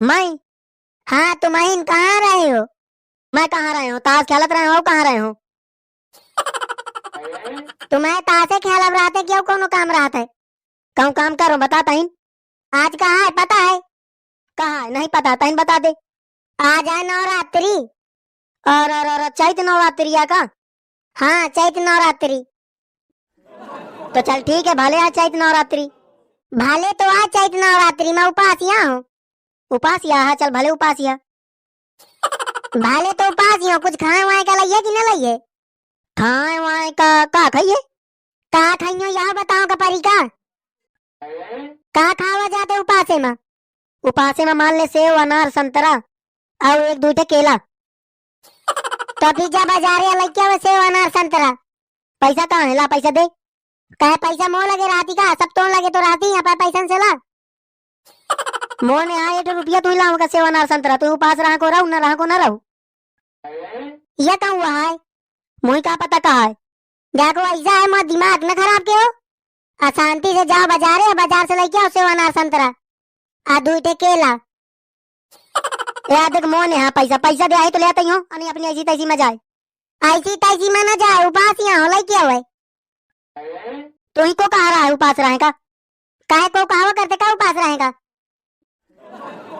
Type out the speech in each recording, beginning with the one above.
मैं? हाँ तुम कहाँ रहे हो? मैं कहाँ रहे हो? ताश खेलत रहे हो? कहाँ रहे हो? तुम्हें ताशे खेल रहा थे, क्यों कोनो काम रहा था? कहूँ काम करो, बता तहीन। आज कहाँ है पता है? कहाँ है नहीं पता, तहीन बता दे। आज है नवरात्रि। और चैत नवरात्रि है का? हाँ चैत नवरात्रि। तो चल ठीक है, भले आज चैत नवरात्रि। भले तो आज चैत नवरात्रि में उपासिया हूँ। उपासिया है, चल भले उपासिया। भले तो उपासिया, कुछ खाए वाए का लइए कि न लइए? खाए वाए का खाइए? का खाइयो यह बताओ का परी का खावा जाते उपासे में? उपासे में मान ले सेव अनार संतरा और एक दूठे केला। तो फिर जब बाजार या लइके में सेव अनार संतरा, पैसा कहाँ है? ला पैसा दे। कहे पैसा मोह लगे राती का, सब तो लगे तो राती यहाँ पर पैसा से ला। मोह ने आए 1 रुपया तू ही लाऊंगा सेव अनार संतरा, तू उपास रहा को रहू, न रहा को न रहू। यह कहाँ हुआ है? मुझे का पता कहा है? देखो ऐसा है, मत दिमाग न खराब के हो। अशांति से जाओ बाजार, बाजार से लेके आओ सेव अनार संतरा आ दूठे केला। याद मोह ने हाँ पैसा दे आए तो ले आते हो, अनि अपनी ऐसी तैसी में जाए। ऐसी तैसी में न जाए, उपास यहाँ हो लई क्या हुआ? तो ही को कहा रहा है उपास रहेगा? काहे को कहावा करते का उपास रहेगा?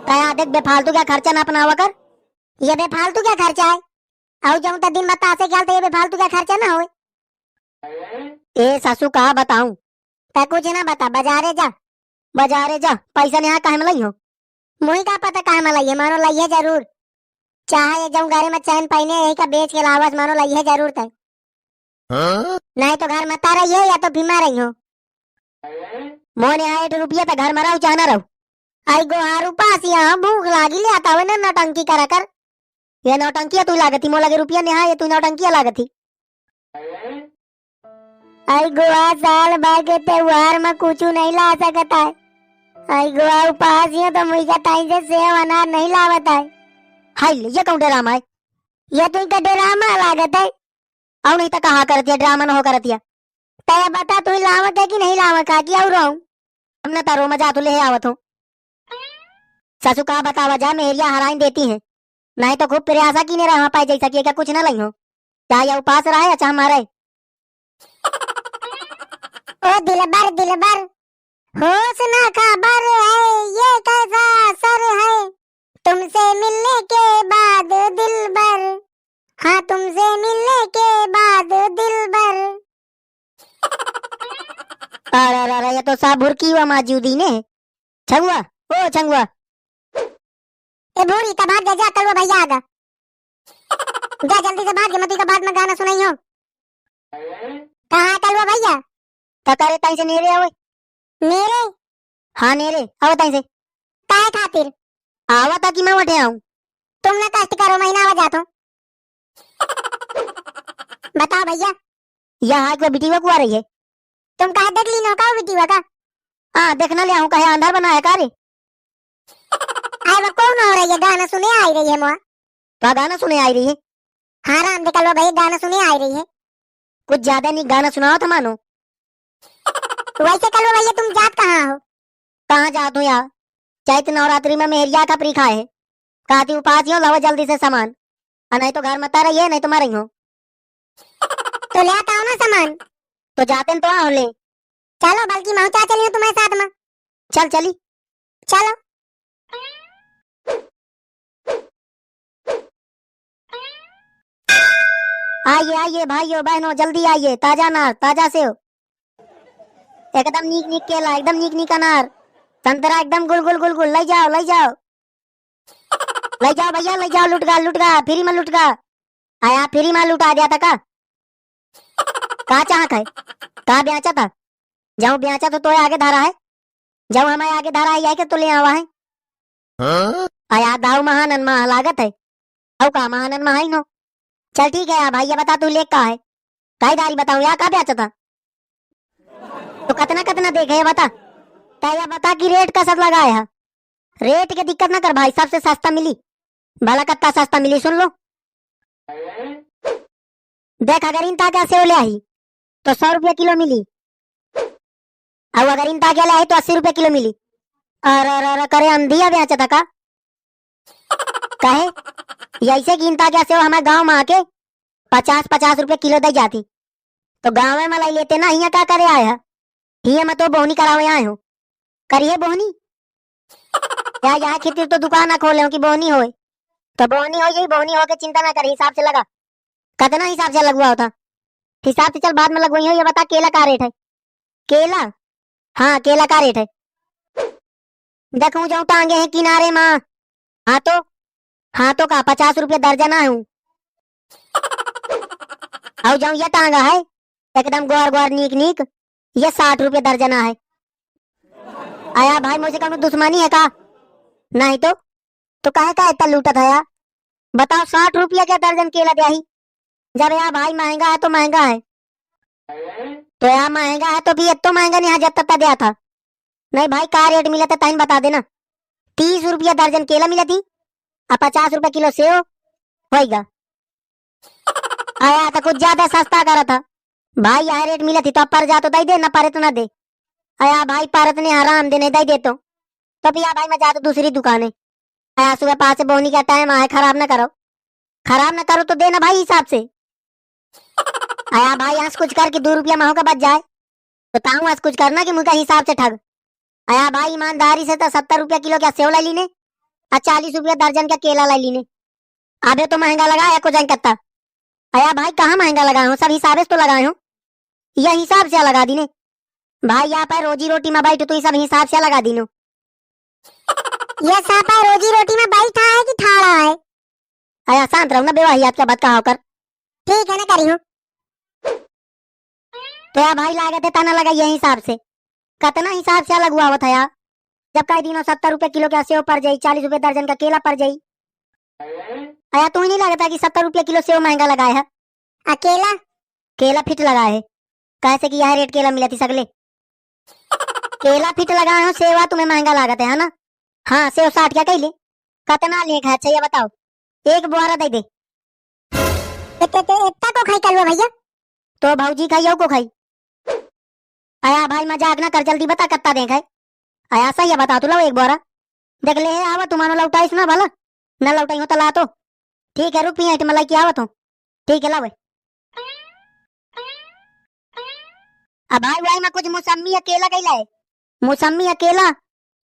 कया देख बेफालतू क्या खर्चा ना अपनावा कर। ये बेफालतू क्या खर्चा है? आओ जाऊं तो दिन बता से खेलते, ये बेफालतू क्या खर्चा ना होए। ए सासू कहा बताऊं? ता कुछ ना बता, बाजारे जा पैसा ने यहाँ काहे में लई हो? मुझे का पता काहे में लई है, मानो लई है जरूर। चाहे जाऊं घरे में चैन पहने यही का बेच के लावास, मानो लई है जरूर तय। नहीं तो घर में ता रही है या तो बीमार रही हो। मोने आए 1 रुपया तो घर में रहू चाहे ना रहू। आई गो हारू पास यहाँ भूख लागी ले आता हुए ना नौटंकी करा कर। ये नौटंकी तू लागती, मो लगे रुपया नहीं है, तू नौटंकी लागती। आई गोवा साल भर के त्योहार में कुछ नहीं ला सकता है। आई गोवा उपास तो मुझे टाइम से सेव अनार नहीं लावत है। हाय ये कौन ड्रामा है? ये तू का ड्रामा लागत है। और नहीं तो कहा करती है ड्रामा न हो करती है। तय बता तू लावत है कि नहीं लावत का कि और रहूं? हमने तारो मजा तो ले आवत हो। सासू का बतावा जा, मेरिया हराइन देती है। नहीं तो खूब प्रयासा की नहीं रहा पाए जैसा कि क्या कुछ ना लई हो। चाहे उपास रहा है चाहे मारे। ओ दिलबर होश ना खबर है, ये कैसा असर है तुमसे मिलने के बाद दिलबर। हाँ तुमसे मिलने के बाद दिलबर। अरे ये तो साबुर की हुआ मौजूदी ने। छंगुआ ओ छंगुआ, ए भूरी का भाग जा, कल वो भैया आगा। जा जल्दी से भाग, मती का बाद में गाना सुनाई हो। कहाँ कल वो भैया? तकारे ताई से नेरे आओ। नेरे? हाँ नेरे आओ ताई से। काहे खातिर? आवा ताकि मैं वठे आऊं। तुम ना कष्ट करो, महीना आवा जातो। बताओ भैया। यहाँ को बिटिवा को आ रही है। तुम काहे देख ली नो का बिटिवा का? हाँ देखना ले आऊं, कहे अंधार बना है का रे? आए वो कौन हो रही है? गाना सुने आई रही है मुआ। क्या गाना सुने आई रही है? हाँ राम देखा लो भाई, गाना सुने आई रही है। कुछ ज्यादा नहीं गाना सुनाओ था मानो। वैसे कल भैया तुम जात कहाँ हो? कहाँ जात हो यार? चैत नवरात्रि में मेहरिया का प्रीखा है। कहती उपास हो लाओ जल्दी से सामान, नहीं तो घर मत रही नहीं तो मर रही हो। तो ले आता हूँ ना सामान। तो जाते तो आओ ले। चलो बल्कि मैं क्या चली हूँ तुम्हारे साथ में। चल चली चलो। आइए आइए भाइयों बहनों जल्दी आइए, ताजा अनार ताजा सेव एकदम नीक नीक केला एकदम नीक नीक अनार संतरा एकदम गुल गुल गुल गुल ले जाओ ले जाओ ले जाओ भैया ले जाओ। लुट गा फ्री में लुट गा। आया फ्री में लुटा दिया था का? कहा चाह है कहा ब्याचा था? जाऊं ब्याचा तो आगे धारा है, जाऊं हमारे आगे धारा है के तो ले आवा है। आया दाऊ महानन महा लागत है औ का महानन महा ही नो। चल ठीक है भाई, ये बता तू लेख का है काई दारी बताऊं यार का ब्याचा था? तो कतना कतना देखे है बता। क्या बता कि रेट का सब लगाया है? रेट के दिक्कत ना कर भाई, सबसे सस्ता मिली। भला कत्ता सस्ता मिली सुन लो। देख अगर इन ताजा सेव ले आई तो 100 रुपया किलो मिली, और अगर इन ताजा ले आई तो 80 रुपया किलो मिली। अरे करे अंधिया बेचा था का? कहे ऐसे गिनता क्या सेव हमारे गांव में आके 50-50 रुपए किलो दे जाती, तो गाँव में मलाई लेते ना, यहाँ क्या करे आया, हिया मैं तो बोहनी करावे आए हूँ, करिए बोहनी या यहाँ खेती तो दुकान ना खोले कि बोहनी होए, तो बोहनी हो जाई, बोहनी हो के चिंता ना करे, हिसाब से लगा, कितना हिसाब से लगवा होता, हिसाब से चल बाद में लगवाई हो। ये बता केला का रेट है? केला, हाँ केला का रेट है? देखूं जाऊं टांगे हैं किनारे माँ, हाँ तो, हाँ तो का 50 रुपये दर्जन हूँ, आओ जाऊं ये टांगा है एकदम ग्वार ग्वार नीक नीक, ये 60 रुपये दर्जना है। आया भाई मुझे कहूँ दुश्मनी है का? नहीं तो कहे का इतना लूटत है यार, बताओ 60 रुपया क्या दर्जन केला दिया ही? जब यार भाई महंगा है तो महंगा है, तो यार महंगा है तो भी इतना महंगा नहीं जब तक दिया था। नहीं भाई का रेट मिला था टाइम बता देना। 30 रुपया दर्जन केला मिला थी और 50 रुपया किलो सेव होएगा। आया तो कुछ ज्यादा सस्ता करा था भाई, यह रेट मिला थी तो अब पर जा तो दे दे, ना पारे तो ना दे। आया भाई पारत ने हराम देने दे दे तो भैया भाई मैं जा तो दूसरी दुकान है। आया सुबह 5 से बोनी का टाइम आया, खराब ना करो, खराब ना करो तो देना भाई हिसाब से। आया भाई आज कुछ कर कि 2 रुपया माहो का बच जाए तो ताऊ आज कुछ करना कि मुझका हिसाब से ठग। आया भाई ईमानदारी से तो 70 रुपया किलो क्या सेव ला लीने और 40 रुपया दर्जन का केला ला लीने। आधे तो महंगा लगाया को जाए कत्ता। आया भाई कहाँ महंगा लगाए हो, सब हिसाब से तो लगाए हो, यह हिसाब से लगा दीने भाई। यहाँ पर रोजी रोटी में बैठ तो सब हिसाब से लगा दीनो। यह सापा रोजी रोटी में बैठा है कि ठाड़ा है? आया शांत रहो ना बेवाही, आपका बात कहा होकर ठीक है ना करी हूँ। तो यार भाई लागत है तना लगा यही हिसाब से, कितना हिसाब से लगवा हुआ था यार। जब कई दिनों 70 रुपए किलो का सेव पड़ जाये, 40 रुपए दर्जन का केला पड़ जाये। आया तू ही नहीं लगता कि 70 रुपए किलो सेव महंगा लगाया है? अकेला केला फिट लगाए है, कैसे कि यह रेट केला मिला थी सगले केला फिट लगाए हो, सेवा तुम्हें महंगा लागत है ना? हाँ सेव 60 क्या कहले, कितना लेख है? अच्छा ये बताओ, एक बुआरा दे दे। इतना को खाई कलवा भैया, तो भाऊजी खाई को खाई। आया भाई मजाक ना कर, जल्दी बता कितना देखा है? आया सही है बता, तू लो एक बोरा देख ले आवा, तुम्हारा लौटाइस ना भला, ना लौटाई हो तो ला तो ठीक है, रुपये आइट मलाई की आवत हो, ठीक है लावे। अब भाई भाई मैं कुछ मौसमी अकेला कैला है, मौसमी अकेला,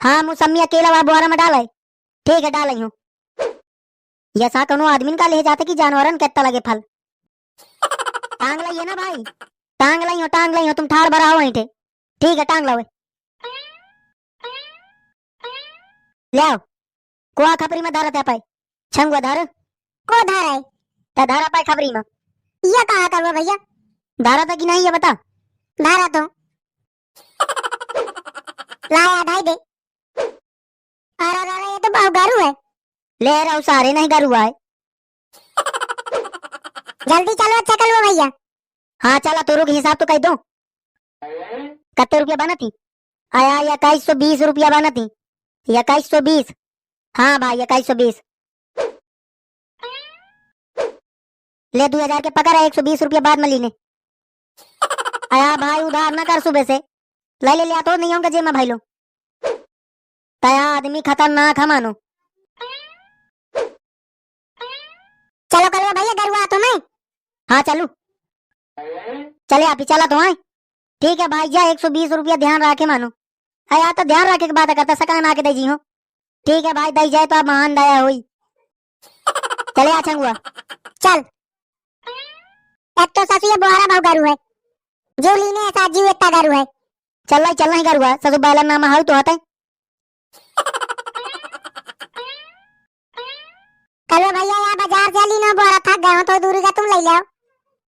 हाँ मौसमी अकेला वहाँ बोरा में डाला है, ठीक है डाल हूँ। ऐसा कौन आदमी का ले जाते कि जानवरन कितना लगे फल। टांग लाइए ना भाई, टांग लाई हो तुम ठाड़ भरा हो इटे, ठीक है टांग लाओ। ले आओ कोआ खपरी में धारा पाए, छंगुआ धार को धारा है ता धारा पाए खपरी में, ये कहा करवा भैया? धारा था कि नहीं ये बता? धारा तो लाया ढाई दे। अरे ये तो बहु गारू है, ले रहा सारे नहीं गारू है। जल्दी चलो अच्छा कलवा भैया। हाँ चला तो रुक, हिसाब तो कह दो कितने रुपया बना थी? आया 2120 रुपया बना थी, 2120, हाँ भाई 2120 ले 2000 के पकड़ है, 120 रुपया बाद में लीने। आया भाई उधार ना कर, सुबह से ले ले लिया तो नहीं होगा जेब में भाई लो, तया आदमी खतरनाक है मानो। चलो कलवा भैया गरुआ तो मैं, हाँ चलू चले आप ही चला तो आए, ठीक है भाई जा 120 रुपया ध्यान रखे मानो। आया तो ध्यान रखे के बात करता सकान आके दे जी हो, ठीक है भाई दई जाए तो आप महान दया हुई। चले अच्छा हुआ चल। एक तो सासू ये बोहारा भाव गारू है, जो लीने ऐसा जीव इतना गारू है, चल ही गारू है, ससु बैलन नामा हाउ तो होता है। कल भैया यहाँ बाजार से ली ना बोरा थक गए हो तो दूरी का तुम ले ले आओ,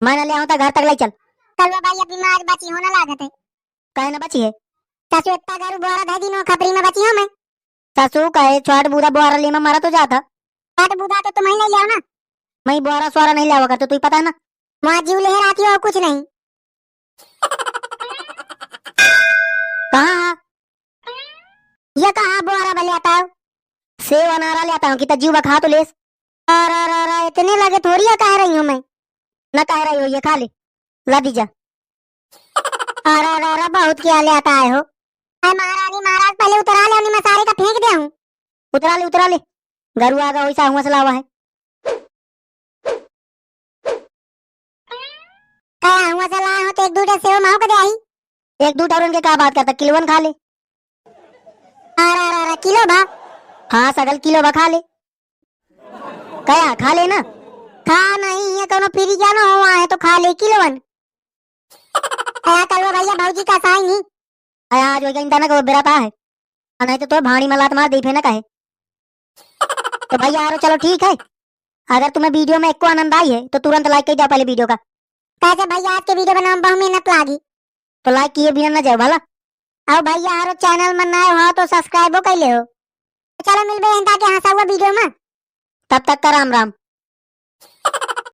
मैं न ले आऊं तो घर तक ले चल। कल भाई अपनी माँ बची होना लागत है, कहे ना बची है? सासू इतना गारू बोरा दे दी नो खपरी में बची हो मैं, सासू कहे छोट बूढ़ा बोरा ले में मारा तो जाता, छोट बूढ़ा तो तुम्हें नहीं ले आओ ना, मैं बोरा सोरा नहीं ले कर तो तू पता है ना, वहाँ जीव लेहर आती हो कुछ नहीं। कहाँ ये कहाँ बोरा भले आता है, सेव अनारा ले आता हूँ कि जीव खा तो लेस। अरे इतने लगे थोड़ी है कह रही हूँ मैं, न कह रही हो ये खा ले ला दीजा। अरे बहुत क्या ले आता है हो, महारानी महाराज पहले उतरा ले, मैं सारे का फेंक दे हूँ, उतरा ले गरु आगा वैसा हुआ चला हुआ है। क्या हुआ चला हो तो एक दूटे सेव माओ कदे आई। एक दूट और उनके क्या बात करता, किलोवन खा ले। अरे किलो भा। हाँ सगल किलो बा खा ले। कया खा ले ना। खा नहीं ये कोनो फिरी जाना हुआ है तो खा ले किलोवन। आया कलवा भैया भौजी का साई नहीं। आया आज वही इंदा ना को बेरा पा है, नहीं तो भाड़ी में लात मार दी ना कहे। तो भैया यारो चलो ठीक है, अगर तुम्हें वीडियो में एक को आनंद आई है तो तुरंत लाइक कर दो पहले वीडियो का। कैसे भैया आज के वीडियो बनाने में बहुत मेहनत लागी, तो लाइक किए बिना न जाओ भला। और भैया यारो चैनल में नए हो तो सब्सक्राइब कर ले हो। चलो मिलबे हैं ताकि हंसा हुआ वीडियो में। तब तक का राम राम।